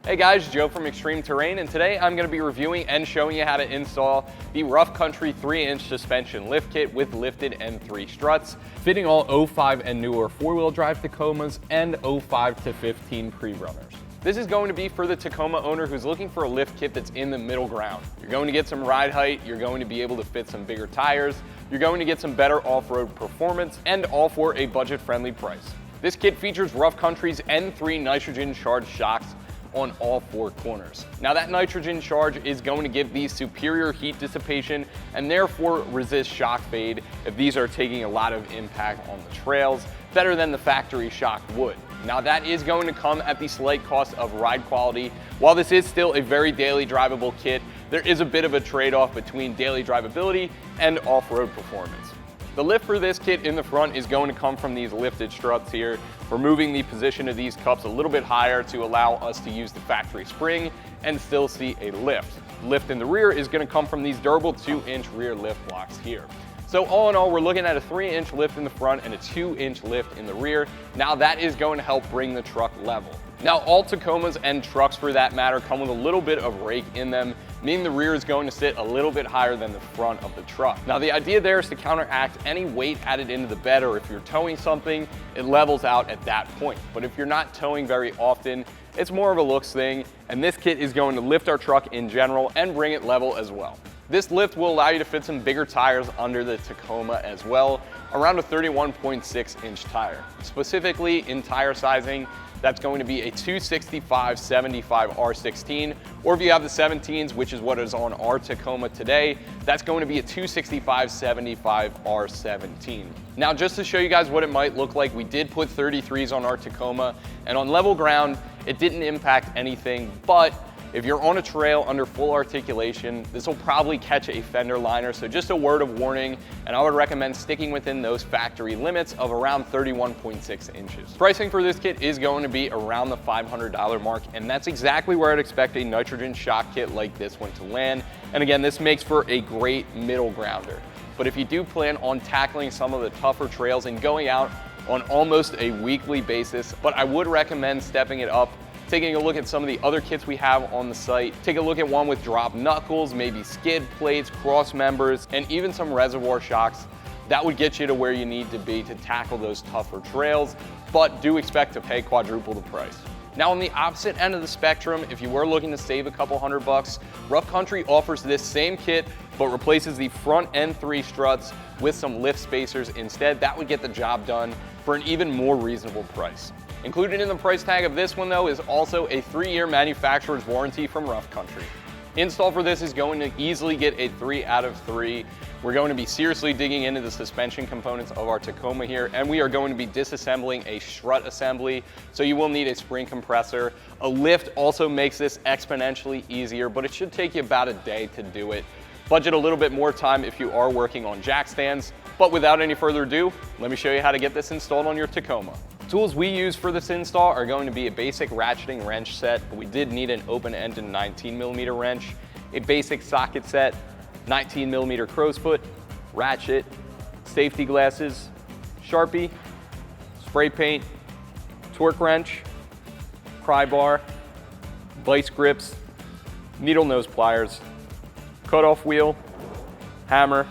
Hey guys, Joe from Extreme Terrain, and today I'm going to be reviewing and showing you how to install the Rough Country 3-inch suspension lift kit with lifted N3 struts, fitting all 05 and newer 4-wheel drive Tacomas and 05 to 15 pre-runners. This is going to be for the Tacoma owner who's looking for a lift kit that's in the middle ground. You're going to get some ride height, you're going to be able to fit some bigger tires, you're going to get some better off-road performance, and all for a budget-friendly price. This kit features Rough Country's N3 nitrogen-charged shocks on all 4 corners. Now that nitrogen charge is going to give these superior heat dissipation and therefore resist shock fade if these are taking a lot of impact on the trails, better than the factory shock would. Now that is going to come at the slight cost of ride quality. While this is still a very daily drivable kit, there is a bit of a trade-off between daily drivability and off-road performance. The lift for this kit in the front is going to come from these lifted struts here. We're moving the position of these cups a little bit higher to allow us to use the factory spring and still see a lift. The lift in the rear is going to come from these durable 2-inch rear lift blocks here. So all in all, we're looking at a 3-inch lift in the front and a 2-inch lift in the rear. Now that is going to help bring the truck level. Now all Tacomas and trucks for that matter come with a little bit of rake in them, meaning the rear is going to sit a little bit higher than the front of the truck. Now the idea there is to counteract any weight added into the bed, or if you're towing something, it levels out at that point. But if you're not towing very often, it's more of a looks thing, and this kit is going to lift our truck in general and bring it level as well. This lift will allow you to fit some bigger tires under the Tacoma as well, around a 31.6-inch tire. Specifically in tire sizing, that's going to be a 265/75 R16, or if you have the 17s, which is what is on our Tacoma today, that's going to be a 265/75 R17. Now, just to show you guys what it might look like, we did put 33s on our Tacoma, and on level ground, it didn't impact anything, but if you're on a trail under full articulation, this will probably catch a fender liner, so just a word of warning, and I would recommend sticking within those factory limits of around 31.6 inches. Pricing for this kit is going to be around the $500 mark, and that's exactly where I'd expect a nitrogen shock kit like this one to land. And again, this makes for a great middle grounder. But if you do plan on tackling some of the tougher trails and going out on almost a weekly basis, but I would recommend stepping it up, taking a look at some of the other kits we have on the site. Take a look at one with drop knuckles, maybe skid plates, cross members, and even some reservoir shocks. That would get you to where you need to be to tackle those tougher trails, but do expect to pay quadruple the price. Now on the opposite end of the spectrum, if you were looking to save a couple $100, Rough Country offers this same kit, but replaces the front N3 struts with some lift spacers instead. That would get the job done for an even more reasonable price. Included in the price tag of this one though is also a 3-year manufacturer's warranty from Rough Country. Install for this is going to easily get a 3 out of 3. We're going to be seriously digging into the suspension components of our Tacoma here, and we are going to be disassembling a strut assembly, so you will need a spring compressor. A lift also makes this exponentially easier, but it should take you about a day to do it. Budget a little bit more time if you are working on jack stands, but without any further ado, let me show you how to get this installed on your Tacoma. Tools we use for this install are going to be a basic ratcheting wrench set, but we did need an open-ended 19mm wrench, a basic socket set, 19mm crow's foot, ratchet, safety glasses, Sharpie, spray paint, torque wrench, pry bar, vice grips, needle nose pliers, cutoff wheel, hammer,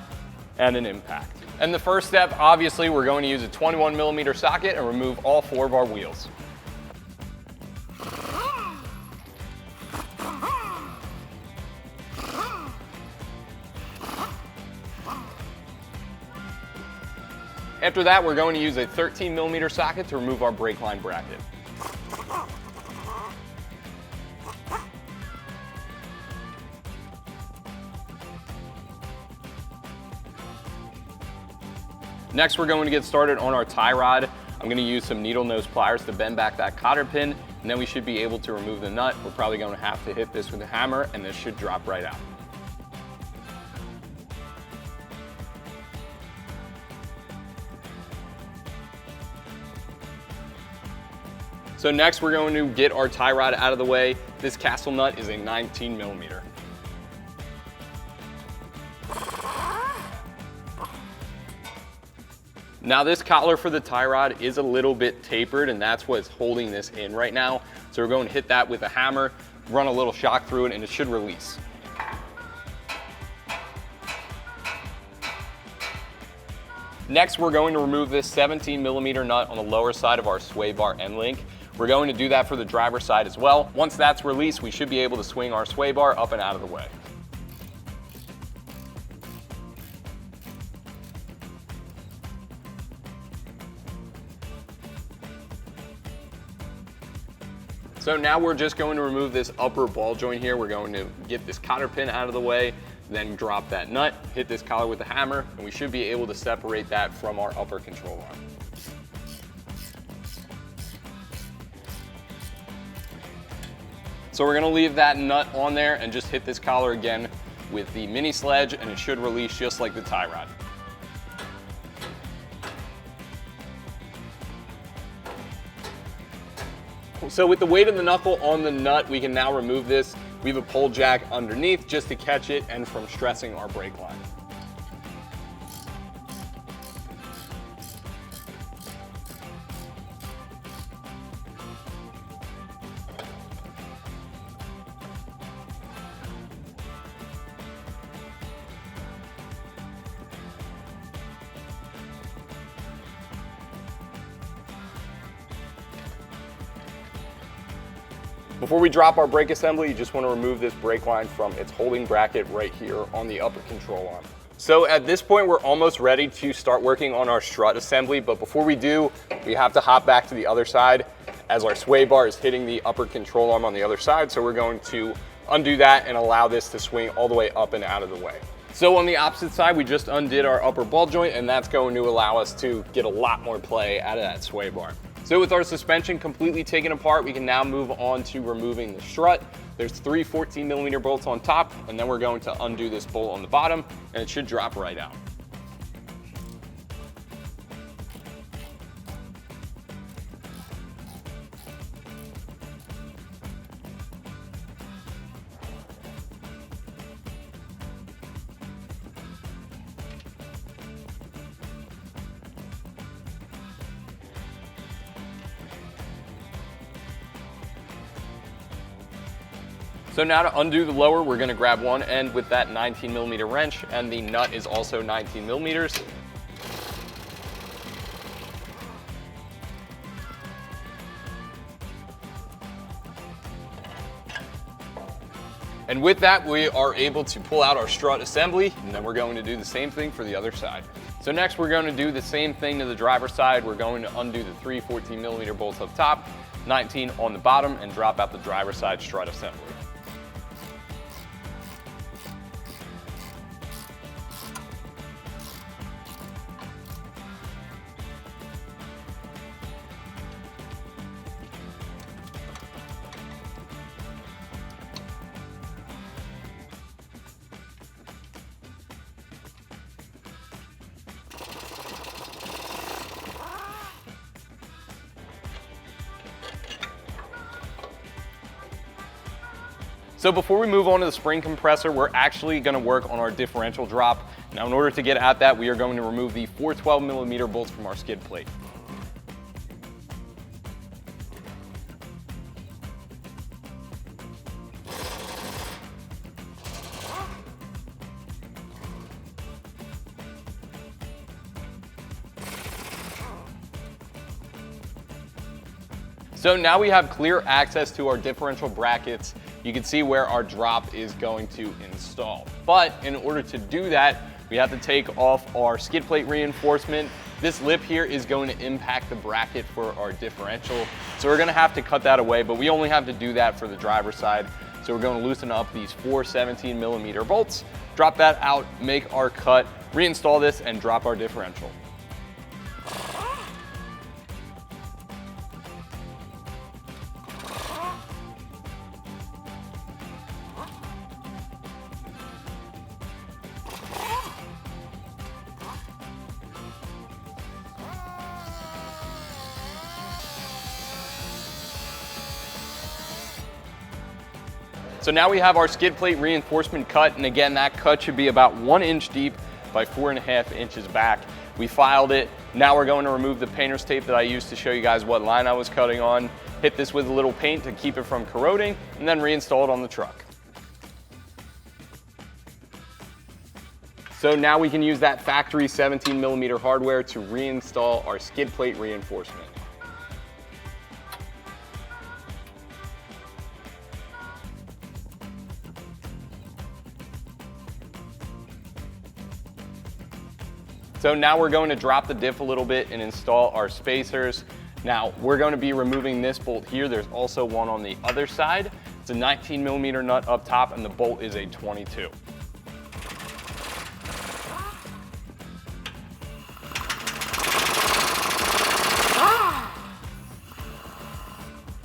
and an impact. And the first step, obviously, we're going to use a 21mm socket and remove all 4 of our wheels. After that, we're going to use a 13mm socket to remove our brake line bracket. Next, we're going to get started on our tie rod. I'm going to use some needle nose pliers to bend back that cotter pin, and then we should be able to remove the nut. We're probably going to have to hit this with a hammer, and this should drop right out. So next, we're going to get our tie rod out of the way. This castle nut is a 19mm. Now this collar for the tie rod is a little bit tapered, and that's what's holding this in right now. So we're going to hit that with a hammer, run a little shock through it, and it should release. Next, we're going to remove this 17mm nut on the lower side of our sway bar end link. We're going to do that for the driver's side as well. Once that's released, we should be able to swing our sway bar up and out of the way. So now we're just going to remove this upper ball joint here. We're going to get this cotter pin out of the way, then drop that nut, hit this collar with a hammer, and we should be able to separate that from our upper control arm. So we're gonna leave that nut on there and just hit this collar again with the mini sledge, and it should release just like the tie rod. So with the weight of the knuckle on the nut, we can now remove this. We have a pull jack underneath just to catch it and from stressing our brake line. Before we drop our brake assembly, you just want to remove this brake line from its holding bracket right here on the upper control arm. So at this point, we're almost ready to start working on our strut assembly, but before we do, we have to hop back to the other side as our sway bar is hitting the upper control arm on the other side. So we're going to undo that and allow this to swing all the way up and out of the way. So on the opposite side, we just undid our upper ball joint, and that's going to allow us to get a lot more play out of that sway bar. So with our suspension completely taken apart, we can now move on to removing the strut. There's 3 14mm bolts on top, and then we're going to undo this bolt on the bottom, and it should drop right out. So now to undo the lower, we're gonna grab one end with that 19mm wrench, and the nut is also 19mm. And with that, we are able to pull out our strut assembly, and then we're going to do the same thing for the other side. So next, we're going to do the same thing to the driver's side. We're going to undo the 3 14mm bolts up top, 19 on the bottom, and drop out the driver's side strut assembly. So before we move on to the spring compressor, we're actually gonna work on our differential drop. Now in order to get at that, we are going to remove the 4 12mm bolts from our skid plate. So now we have clear access to our differential brackets. You can see where our drop is going to install. But in order to do that, we have to take off our skid plate reinforcement. This lip here is going to impact the bracket for our differential. So we're gonna have to cut that away, but we only have to do that for the driver's side. So we're gonna loosen up these 4 17mm bolts, drop that out, make our cut, reinstall this, and drop our differential. So now we have our skid plate reinforcement cut, and again, that cut should be about 1 inch deep by 4.5 inches back. We filed it Now we're going to remove the painter's tape that I used to show you guys what line I was cutting on, hit this with a little paint to keep it from corroding, and then reinstall it on the truck. So now we can use that factory 17mm hardware to reinstall our skid plate reinforcement. So now we're going to drop the diff a little bit and install our spacers. Now we're going to be removing this bolt here. There's also one on the other side. It's a 19mm nut up top and the bolt is a 22.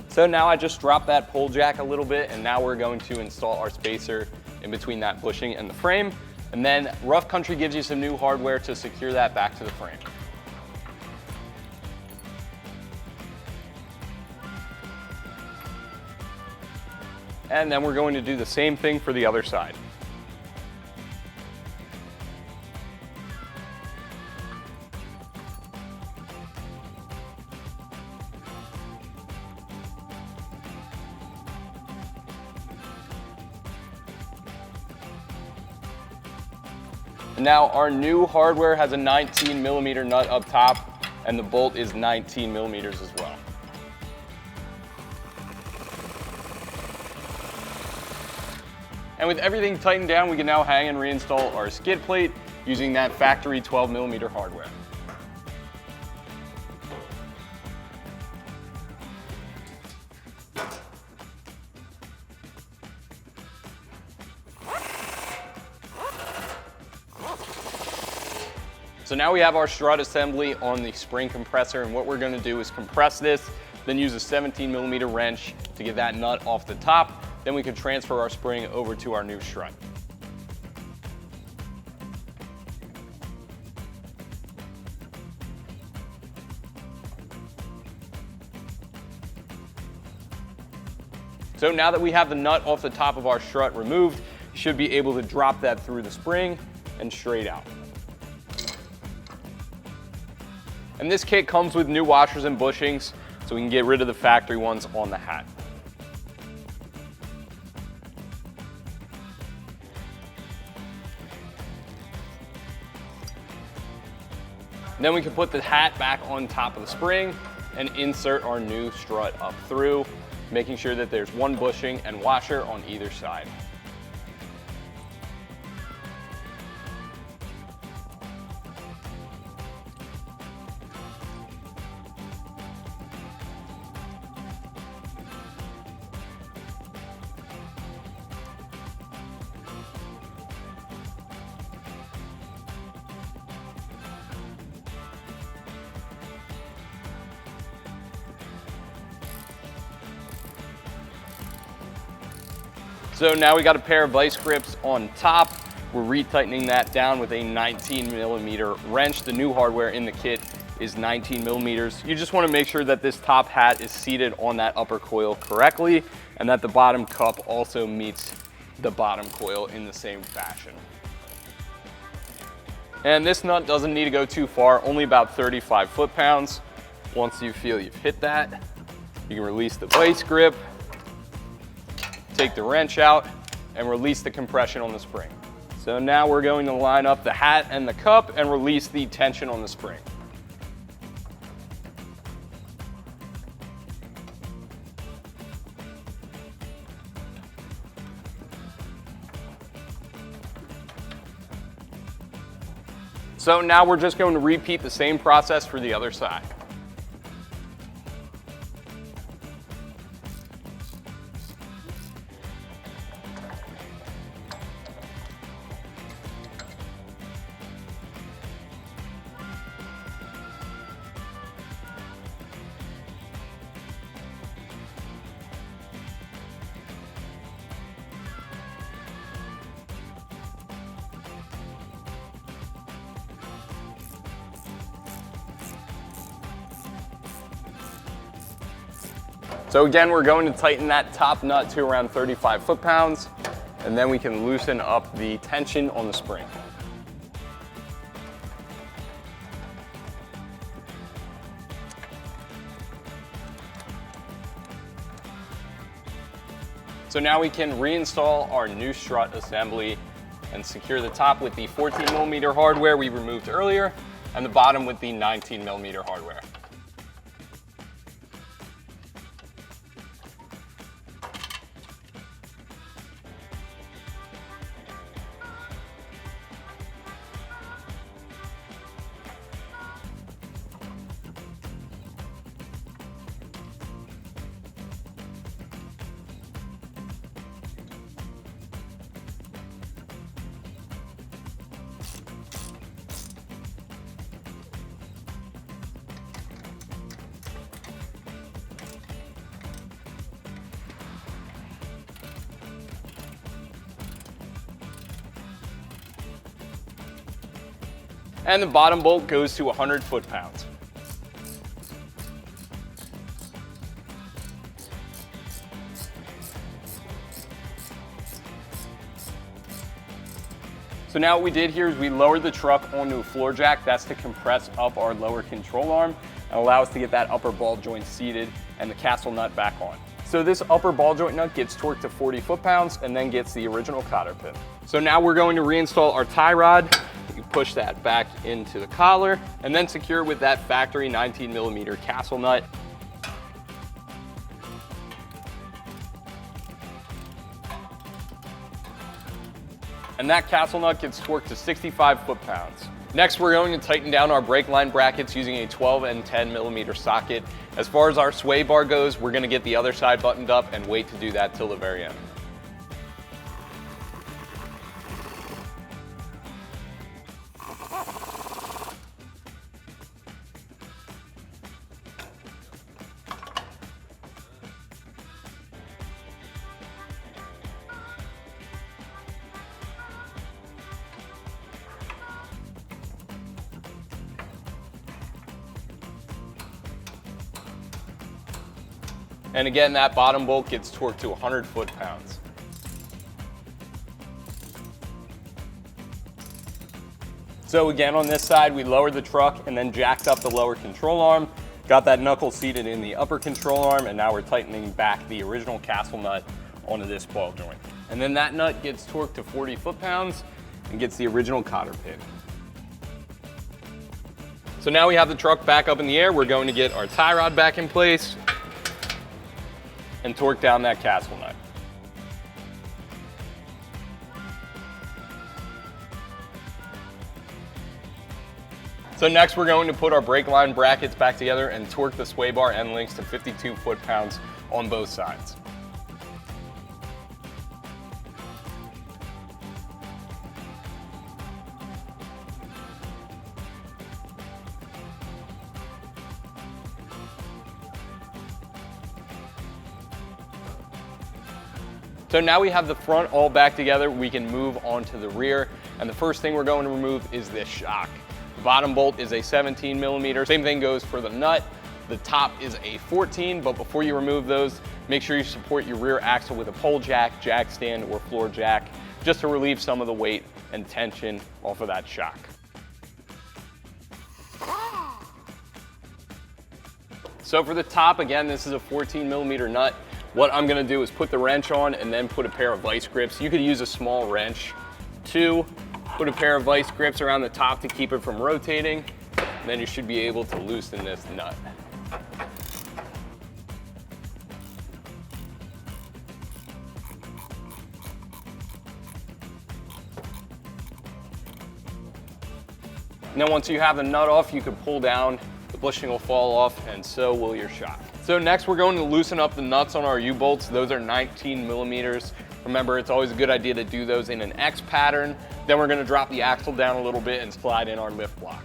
So now I just dropped that pull jack a little bit and now we're going to install our spacer in between that bushing and the frame. And then Rough Country gives you some new hardware to secure that back to the frame. And then we're going to do the same thing for the other side. Now our new hardware has a 19mm nut up top and the bolt is 19mm as well. And with everything tightened down, we can now hang and reinstall our skid plate using that factory 12mm hardware. So now we have our strut assembly on the spring compressor, and what we're going to do is compress this, then use a 17mm wrench to get that nut off the top. Then we can transfer our spring over to our new strut. So now that we have the nut off the top of our strut removed, you should be able to drop that through the spring and straight out. And this kit comes with new washers and bushings, so we can get rid of the factory ones on the hat. Then we can put the hat back on top of the spring and insert our new strut up through, making sure that there's one bushing and washer on either side. So now we got a pair of vice grips on top. We're retightening that down with a 19mm wrench. The new hardware in the kit is 19mm. You just want to make sure that this top hat is seated on that upper coil correctly and that the bottom cup also meets the bottom coil in the same fashion. And this nut doesn't need to go too far, only about 35 foot-pounds. Once you feel you've hit that, you can release the vice grip, take the wrench out, and release the compression on the spring. So now we're going to line up the hat and the cup and release the tension on the spring. So now we're just going to repeat the same process for the other side. So again, we're going to tighten that top nut to around 35 foot-pounds, and then we can loosen up the tension on the spring. So now we can reinstall our new strut assembly and secure the top with the 14mm hardware we removed earlier and the bottom with the 19mm hardware. And the bottom bolt goes to 100 foot-pounds. So now what we did here is we lowered the truck onto a floor jack. That's to compress up our lower control arm and allow us to get that upper ball joint seated and the castle nut back on. So this upper ball joint nut gets torqued to 40 foot-pounds and then gets the original cotter pin. So now we're going to reinstall our tie rod. You push that back into the collar and then secure with that factory 19mm castle nut. And that castle nut gets torqued to 65 foot-pounds. Next, we're going to tighten down our brake line brackets using a 12 and 10mm socket. As far as our sway bar goes, we're going to get the other side buttoned up and wait to do that till the very end. And again, that bottom bolt gets torqued to 100 foot-pounds. So again, on this side, we lowered the truck and then jacked up the lower control arm, got that knuckle seated in the upper control arm, and now we're tightening back the original castle nut onto this ball joint. And then that nut gets torqued to 40 foot-pounds and gets the original cotter pin. So now we have the truck back up in the air. We're going to get our tie rod back in place and torque down that castle nut. So next we're going to put our brake line brackets back together and torque the sway bar end links to 52 foot-pounds on both sides. So now we have the front all back together, we can move on to the rear. And the first thing we're going to remove is this shock. The bottom bolt is a 17mm. Same thing goes for the nut. The top is a 14, but before you remove those, make sure you support your rear axle with a pole jack, jack stand, or floor jack, just to relieve some of the weight and tension off of that shock. So for the top, again, this is a 14mm nut. What I'm gonna do is put the wrench on and then put a pair of vice grips. You could use a small wrench. 2, put a pair of vice grips around the top to keep it from rotating. And then you should be able to loosen this nut. And then once you have the nut off, you can pull down, the bushing will fall off, and so will your shock. So next we're going to loosen up the nuts on our U-bolts. Those are 19mm. Remember, it's always a good idea to do those in an X pattern. Then we're going to drop the axle down a little bit and slide in our lift block.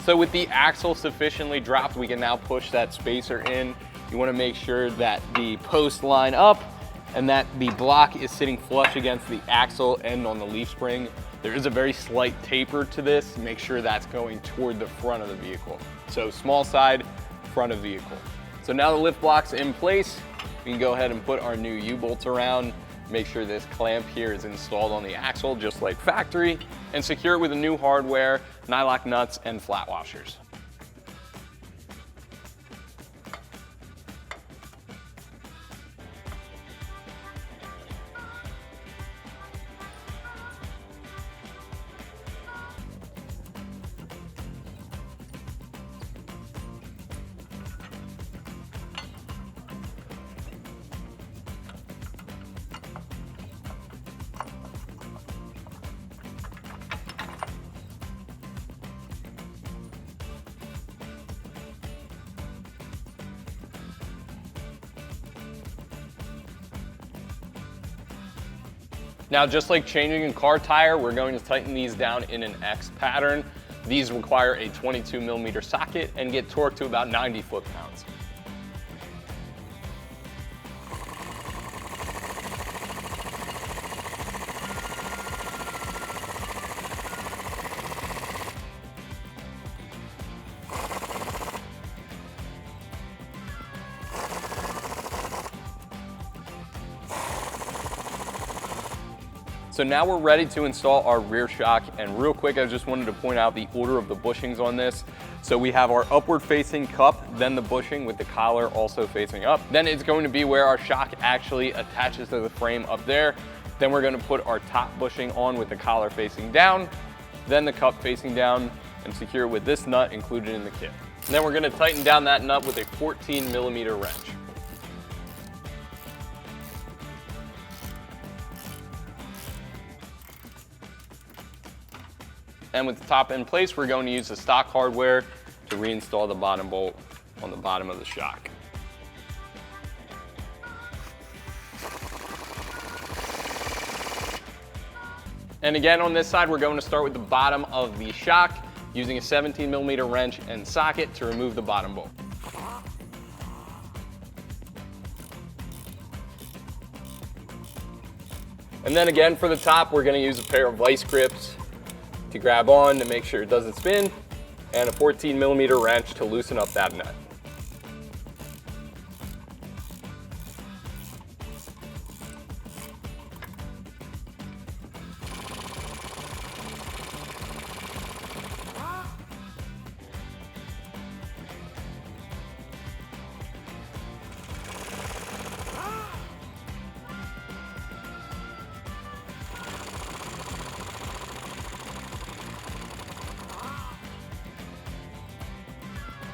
So with the axle sufficiently dropped, we can now push that spacer in. You want to make sure that the posts line up and that the block is sitting flush against the axle end on the leaf spring. There is a very slight taper to this. Make sure that's going toward the front of the vehicle. So small side, front of vehicle. So now the lift block's in place, we can go ahead and put our new U-bolts around. Make sure this clamp here is installed on the axle just like factory, and secure it with the new hardware, nylock nuts, and flat washers. Now, just like changing a car tire, we're going to tighten these down in an X pattern. These require a 22mm socket and get torqued to about 90 foot-pounds. So now we're ready to install our rear shock, and real quick, I just wanted to point out the order of the bushings on this. So we have our upward facing cup, then the bushing with the collar also facing up. Then it's going to be where our shock actually attaches to the frame up there. Then we're going to put our top bushing on with the collar facing down, then the cup facing down, and secure it with this nut included in the kit. And then we're going to tighten down that nut with a 14mm wrench. And with the top in place, we're going to use the stock hardware to reinstall the bottom bolt on the bottom of the shock. And again, on this side, we're going to start with the bottom of the shock using a 17mm wrench and socket to remove the bottom bolt. And then again, for the top, we're going to use a pair of vice grips to grab on to make sure it doesn't spin, and a 14mm wrench to loosen up that nut.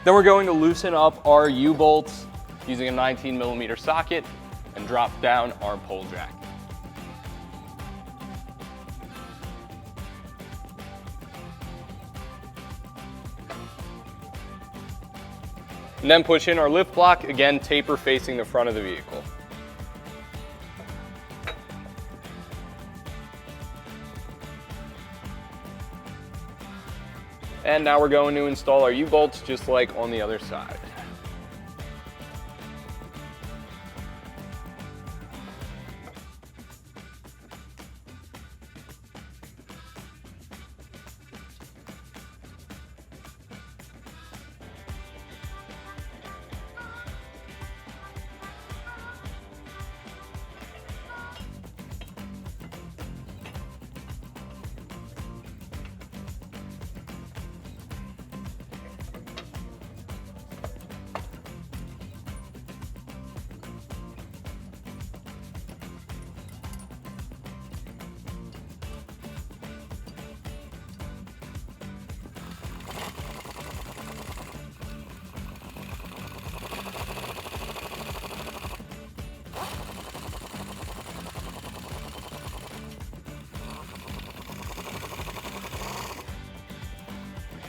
Then we're going to loosen up our U-bolts using a 19mm socket and drop down our pole jack. And then push in our lift block, again taper facing the front of the vehicle. And now we're going to install our U-bolts just like on the other side.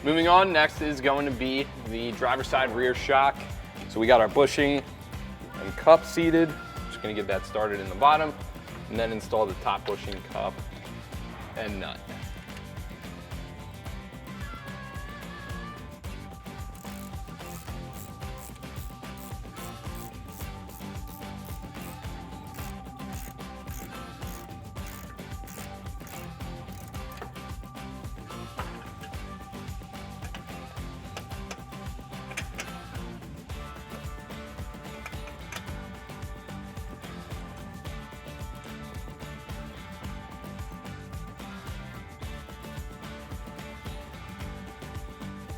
Moving on, next is going to be the driver's side rear shock. So we got our bushing and cup seated. Just gonna get that started in the bottom, and then install the top bushing, cup, and nut.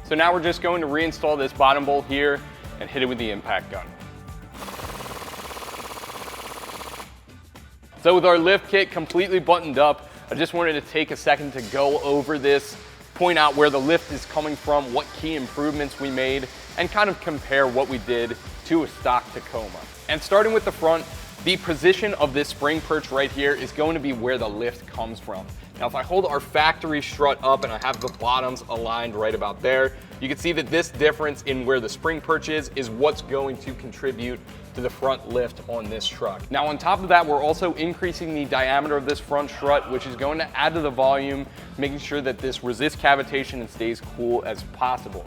So now we're just going to reinstall this bottom bolt here and hit it with the impact gun. So with our lift kit completely buttoned up, I just wanted to take a second to go over this, point out where the lift is coming from, what key improvements we made, and kind of compare what we did to a stock Tacoma. And starting with the front, the position of this spring perch right here is going to be where the lift comes from. Now, if I hold our factory strut up and I have the bottoms aligned right about there, you can see that this difference in where the spring perch is what's going to contribute to the front lift on this truck. Now, on top of that, we're also increasing the diameter of this front strut, which is going to add to the volume, making sure that this resists cavitation and stays cool as possible.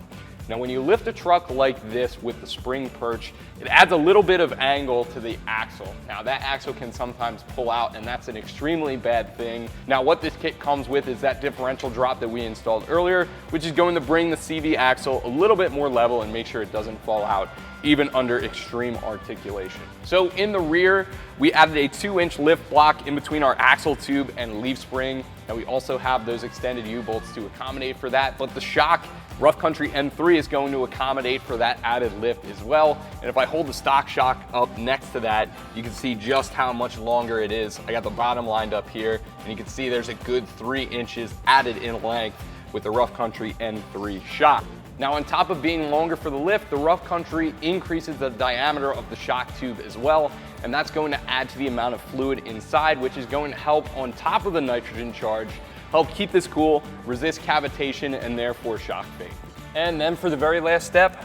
Now, when you lift a truck like this with the spring perch, it adds a little bit of angle to the axle. Now, that axle can sometimes pull out, and that's an extremely bad thing. Now, what this kit comes with is that differential drop that we installed earlier, which is going to bring the CV axle a little bit more level and make sure it doesn't fall out, even under extreme articulation. So in the rear, we added a 2-inch lift block in between our axle tube and leaf spring. And we also have those extended U-bolts to accommodate for that, but the shock, Rough Country N3, is going to accommodate for that added lift as well. And if I hold the stock shock up next to that, you can see just how much longer it is. I got the bottom lined up here, and you can see there's a good 3 inches added in length with the Rough Country N3 shock. Now, on top of being longer for the lift, the Rough Country increases the diameter of the shock tube as well, and that's going to add to the amount of fluid inside, which is going to help, on top of the nitrogen charge, help keep this cool, resist cavitation, and therefore shock fade. And then for the very last step,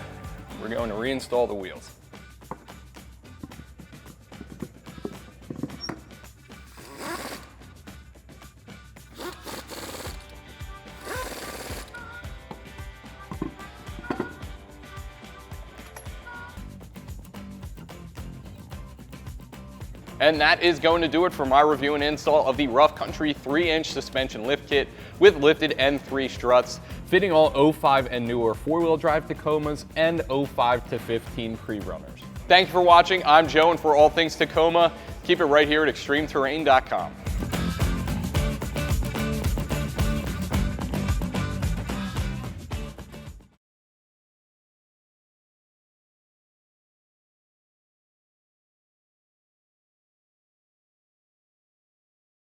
we're going to reinstall the wheels. And that is going to do it for my review and install of the Rough Country 3-inch suspension lift kit with lifted N3 struts, fitting all 05 and newer 4-wheel drive Tacomas and 05 to 15 pre-runners. Thank you for watching. I'm Joe, and for all things Tacoma, keep it right here at extremeterrain.com.